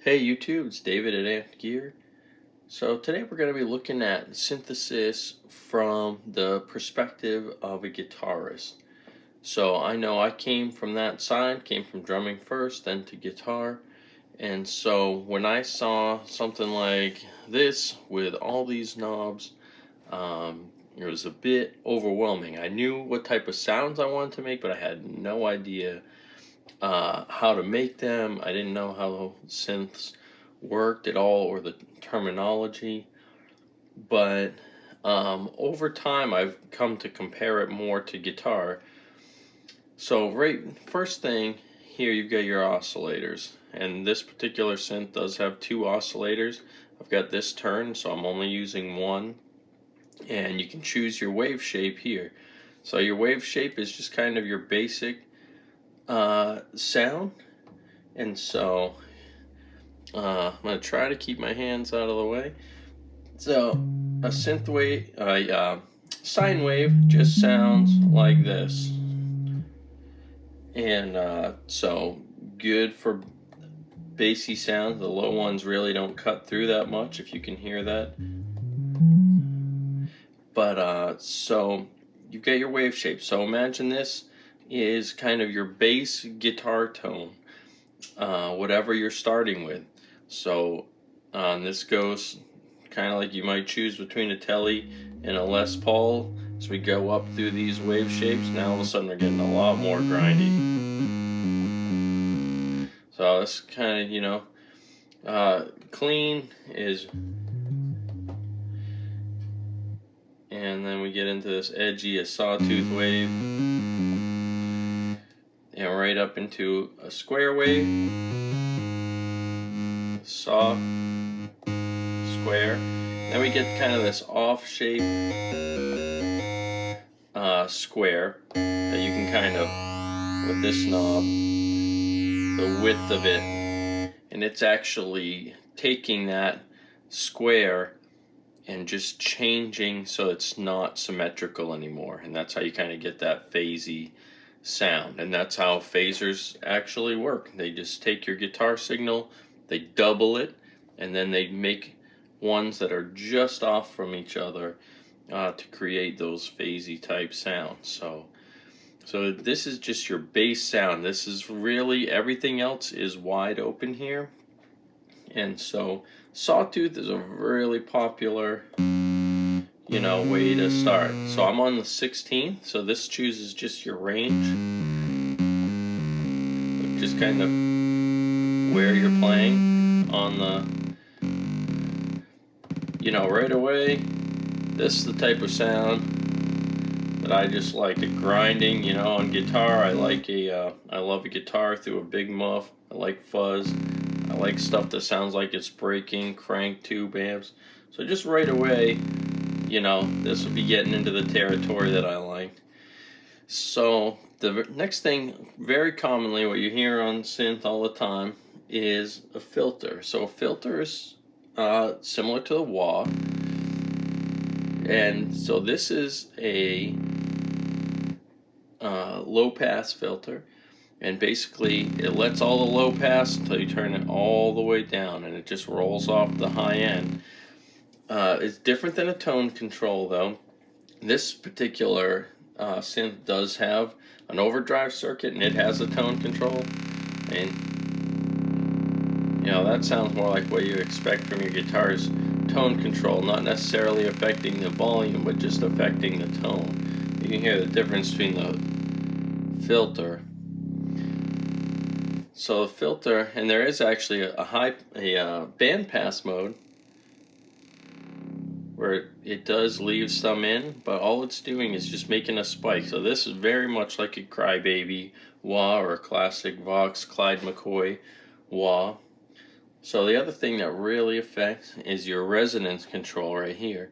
Hey YouTube, it's David at Amped Gear. So today we're going to be looking at synthesis from the perspective of a guitarist. So I know I came from that side, came from drumming first, then to guitar. And so when I saw something like this with all these knobs, it was a bit overwhelming. I knew what type of sounds I wanted to make, but I had no idea how to make them. I didn't know how synths worked at all or the terminology, but over time I've come to compare it more to guitar. So first thing here, you've got your oscillators, and this particular synth does have two oscillators. I've got this turned, so I'm only using one, and you can choose your wave shape here. So your wave shape is just kind of your basic sound, and so I'm going to try to keep my hands out of the way. So a synth wave, sine wave just sounds like this, and so good for bassy sounds. The low ones really don't cut through that much, if you can hear that. But so you get your wave shape. So imagine this is kind of your bass guitar tone, whatever you're starting with. So this goes kind of like you might choose between a Telly and a Les Paul. As we go up through these wave shapes, now all of a sudden we're getting a lot more grindy. So this kind of, clean is, and then we get into this edgy, a sawtooth wave, and right up into a square wave, saw, square. Then we get kind of this off shape square that you can kind of, with this knob, the width of it, and it's actually taking that square and just changing so it's not symmetrical anymore, and that's how you kind of get that phasey sound. And that's how phasers actually work. They just take your guitar signal, they double it, and then they make ones that are just off from each other to create those phasey type sounds. So this is just your bass sound. This is really, everything else is wide open here. And so Sawtooth is a really popular way to start. So I'm on the 16th, so this chooses just your range, just kind of where you're playing on the, right away. This is the type of sound that I just like, the grinding. On guitar, I love a guitar through a big muff. I like fuzz. I like stuff that sounds like it's breaking, crank tube amps. So just right away, this would be getting into the territory that I like. So the next thing, very commonly what you hear on synth all the time, is a filter. So a filter is similar to a wah. And so this is a low pass filter, and basically it lets all the low pass until you turn it all the way down, and it just rolls off the high end. It's different than a tone control though. This particular synth does have an overdrive circuit, and it has a tone control, and that sounds more like what you expect from your guitar's tone control, not necessarily affecting the volume, but just affecting the tone. You can hear the difference between the filter. So the filter, and there is actually a bandpass mode where it does leave some in, but all it's doing is just making a spike. So this is very much like a Crybaby wah or a classic Vox Clyde McCoy wah. So the other thing that really affects is your resonance control right here.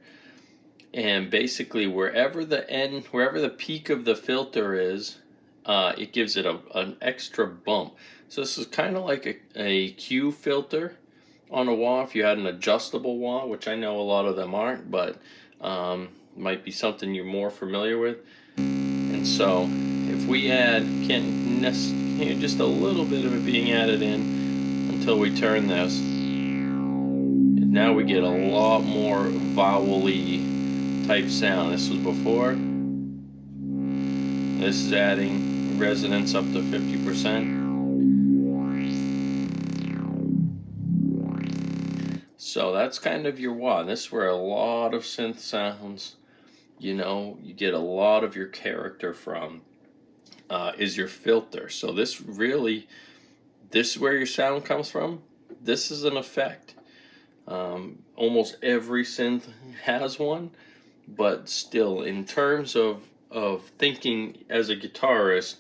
And basically wherever the peak of the filter is, it gives it an extra bump. So this is kind of like a Q filter on a wah, if you had an adjustable wah, which I know a lot of them aren't, but might be something you're more familiar with. And so if we add just a little bit of it being added in until we turn this. And now we get a lot more vowel-y type sound. This was before. This is adding resonance up to 50%. So that's kind of your wah. This is where a lot of synth sounds, you know, you get a lot of your character from, is your filter. So this is where your sound comes from. This is an effect. Almost every synth has one, but still, in terms of thinking as a guitarist,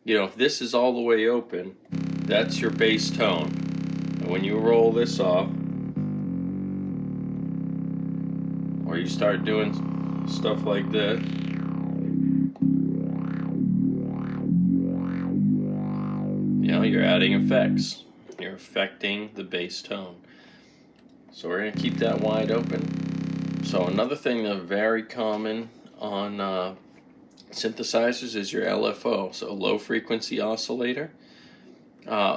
you know, if this is all the way open, that's your bass tone. And when you roll this off, or you start doing stuff like this, you know, you're adding effects. You're affecting the bass tone. So we're going to keep that wide open. So another thing that's very common on synthesizers is your LFO, so low frequency oscillator.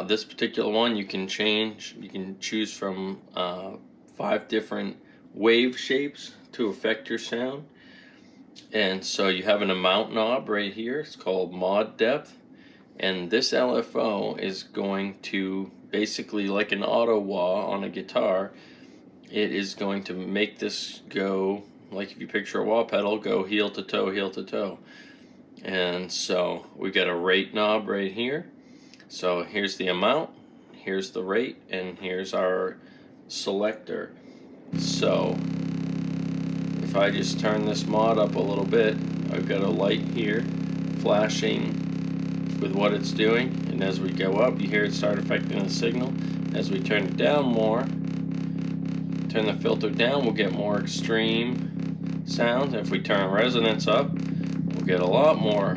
This particular one you can choose from 5 different wave shapes to affect your sound. And so you have an amount knob right here. It's called mod depth. And this LFO is going to, basically like an auto wah on a guitar, it is going to make this go, like if you picture a wah pedal, go heel to toe, heel to toe. And so we got a rate knob right here. So here's the amount, here's the rate, and here's our selector. So if I just turn this mod up a little bit, I've got a light here flashing with what it's doing, and as we go up, you hear it start affecting the signal. As we turn it down more, turn the filter down, we'll get more extreme sounds. If we turn resonance up, we'll get a lot more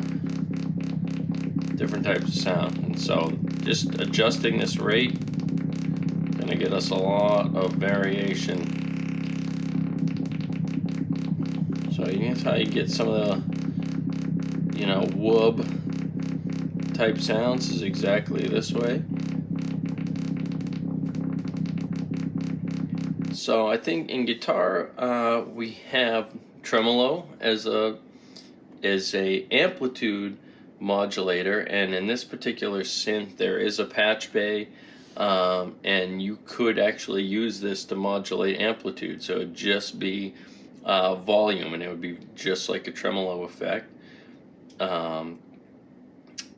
different types of sound. And so just adjusting this rate gonna get us a lot of variation. So here's how you get some of the, you know, whoop type sounds, is exactly this way. So I think in guitar we have tremolo as a amplitude modulator, and in this particular synth there is a patch bay, and you could actually use this to modulate amplitude. So it'd just be volume, and it would be just like a tremolo effect.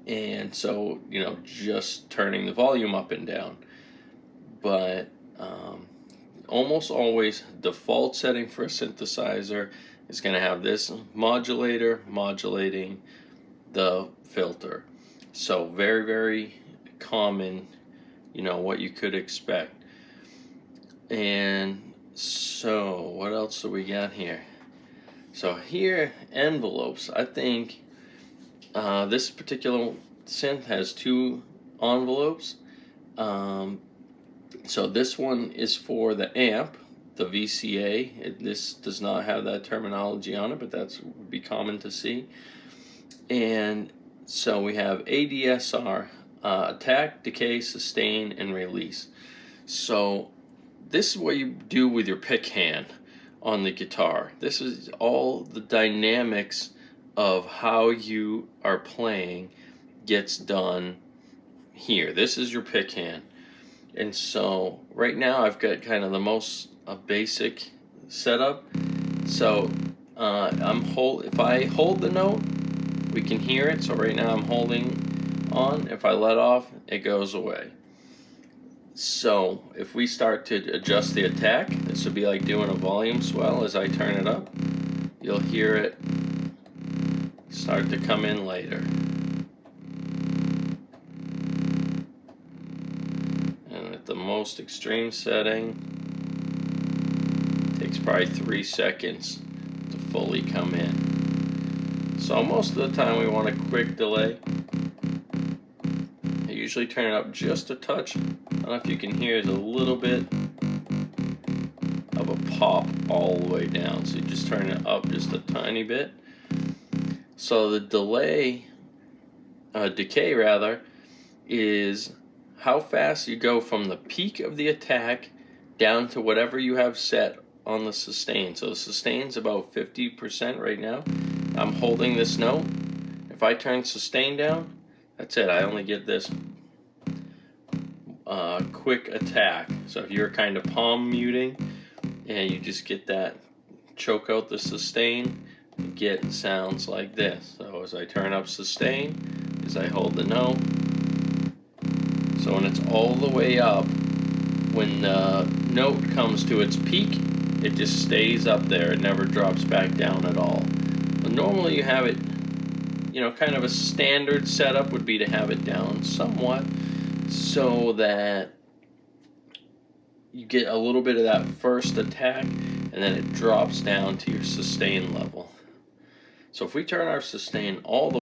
And so, you know, just turning the volume up and down. But almost always default setting for a synthesizer is going to have this modulator modulating the filter. So very, very common, you know, what you could expect. And so what else do we got here? So here, envelopes. I think this particular synth has 2 envelopes. So this one is for the amp, the VCA. This does not have that terminology on it, but that's would be common to see. And so we have ADSR, attack, decay, sustain, and release. So this is what you do with your pick hand on the guitar. This is all the dynamics of how you are playing gets done here. This is your pick hand. And so right now I've got kind of the most basic setup. So if I hold the note, we can hear it. So right now I'm holding on. If I let off, it goes away. So if we start to adjust the attack, this would be like doing a volume swell. As I turn it up, you'll hear it start to come in later. And at the most extreme setting, it takes probably 3 seconds to fully come in. So most of the time we want a quick delay. I usually turn it up just a touch. I don't know if you can hear, there's a little bit of a pop all the way down. So you just turn it up just a tiny bit. So the decay rather, is how fast you go from the peak of the attack down to whatever you have set on the sustain. So the sustain's about 50% right now. I'm holding this note. If I turn sustain down, that's it. I only get this quick attack. So if you're kind of palm muting and you just get that, choke out the sustain, you get sounds like this. So as I turn up sustain, as I hold the note, so when it's all the way up, when the note comes to its peak, it just stays up there. It never drops back down at all. But normally you have it, kind of a standard setup would be to have it down somewhat so that you get a little bit of that first attack and then it drops down to your sustain level. So if we turn our sustain all the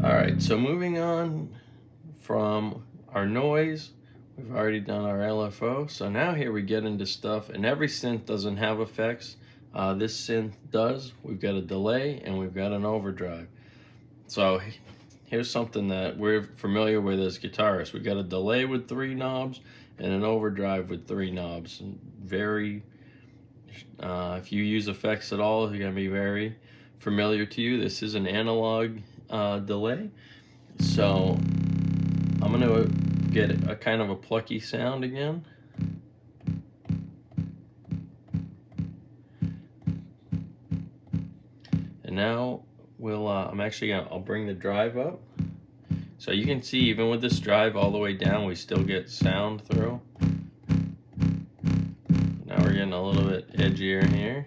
Alright, so moving on from our noise, we've already done our LFO. So now here we get into stuff, and every synth doesn't have effects. This synth does. We've got a delay and we've got an overdrive. So here's something that we're familiar with as guitarists. We've got a delay with 3 knobs and an overdrive with 3 knobs. If you use effects at all, they're going to be very familiar to you. This is an analog delay. So I'm going to get a kind of a plucky sound again. And now I'll bring the drive up. So you can see even with this drive all the way down, we still get sound through. Now we're getting a little bit edgier here.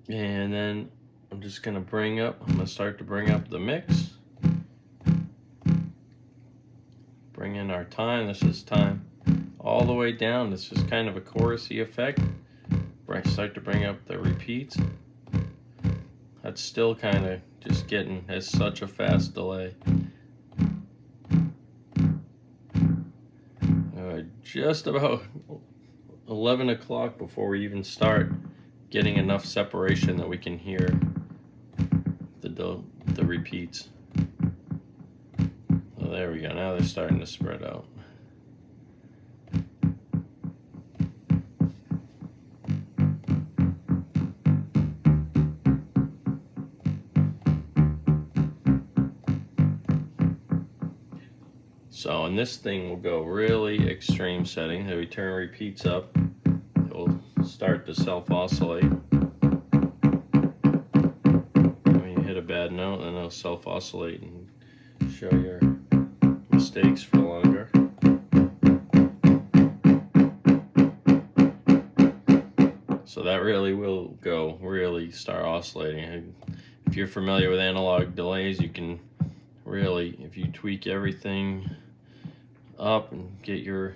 And then I'm just going to I'm going to start to bring up the mix. Bring in our time. This is time all the way down. This is kind of a chorusy effect. Start to bring up the repeats. That's still kind of just getting as such a fast delay. Just about 11 o'clock before we even start getting enough separation that we can hear the repeats. So there we go. Now they're starting to spread out. So in this thing we'll go really extreme setting. So we turn repeats up. It will start to self-oscillate. When you hit a bad note, then it'll self-oscillate and show your mistakes for longer. So that really will start oscillating. If you're familiar with analog delays, you can really, if you tweak everything up and get your